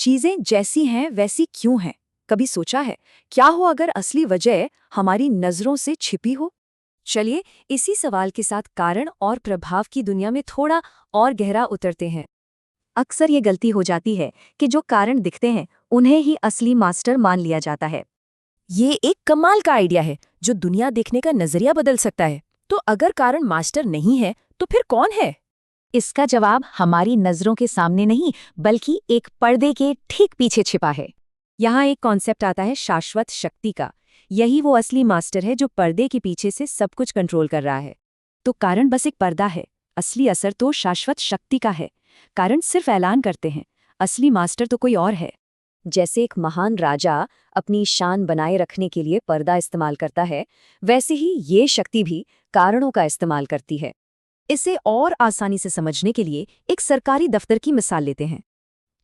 चीजें जैसी हैं वैसी क्यों हैं? कभी सोचा है क्या हो अगर असली वजह हमारी नजरों से छिपी हो? चलिए इसी सवाल के साथ कारण और प्रभाव की दुनिया में थोड़ा और गहरा उतरते हैं। अक्सर ये गलती हो जाती है कि जो कारण दिखते हैं उन्हें ही असली मास्टर मान लिया जाता है। ये एक कमाल का आइडिया है जो दुनिया देखने का नजरिया बदल सकता है। तो अगर कारण मास्टर नहीं है तो फिर कौन है? इसका जवाब हमारी नजरों के सामने नहीं बल्कि एक पर्दे के ठीक पीछे छिपा है। यहाँ एक कॉन्सेप्ट आता है शाश्वत शक्ति का। यही वो असली मास्टर है जो पर्दे के पीछे से सब कुछ कंट्रोल कर रहा है। तो कारण बस एक पर्दा है, असली असर तो शाश्वत शक्ति का है। कारण सिर्फ ऐलान करते हैं, असली मास्टर तो कोई और है। जैसे एक महान राजा अपनी शान बनाए रखने के लिए पर्दा इस्तेमाल करता है, वैसे ही ये शक्ति भी कारणों का इस्तेमाल करती है। इसे और आसानी से समझने के लिए एक सरकारी दफ्तर की मिसाल लेते हैं।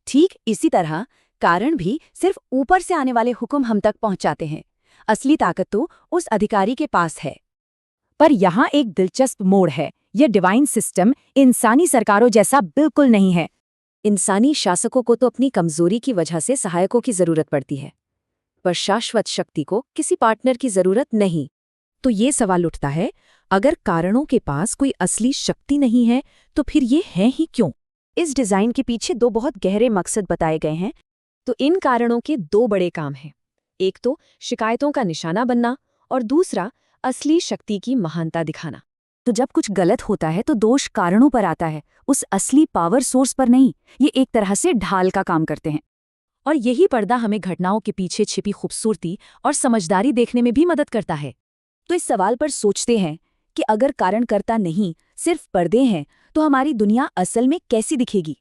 ठीक इसी तरह कारण भी सिर्फ ऊपर से आने वाले हुक्म हम तक पहुंचाते हैं। असली ताकत तो उस अधिकारी के पास है। पर यहाँ एक दिलचस्प मोड़ है, यह डिवाइन सिस्टम इंसानी सरकारों जैसा बिल्कुल नहीं है। इंसानी शासकों को तो अपनी कमजोरी की वजह से सहायकों की जरूरत पड़ती है, पर शाश्वत शक्ति को किसी पार्टनर की जरूरत नहीं। तो ये सवाल उठता है, अगर कारणों के पास कोई असली शक्ति नहीं है तो फिर ये है ही क्यों? इस डिजाइन के पीछे दो बहुत गहरे मकसद बताए गए हैं। तो इन कारणों के दो बड़े काम हैं। एक तो शिकायतों का निशाना बनना और दूसरा असली शक्ति की महानता दिखाना। तो जब कुछ गलत होता है तो दोष कारणों पर आता है, उस असली पावर सोर्स पर नहीं। ये एक तरह से ढाल का काम करते हैं। और यही पर्दा हमें घटनाओं के पीछे छिपी खूबसूरती और समझदारी देखने में भी मदद करता है। तो इस सवाल पर सोचते हैं कि अगर कारणकर्ता नहीं, सिर्फ पर्दे हैं, तो हमारी दुनिया असल में कैसी दिखेगी?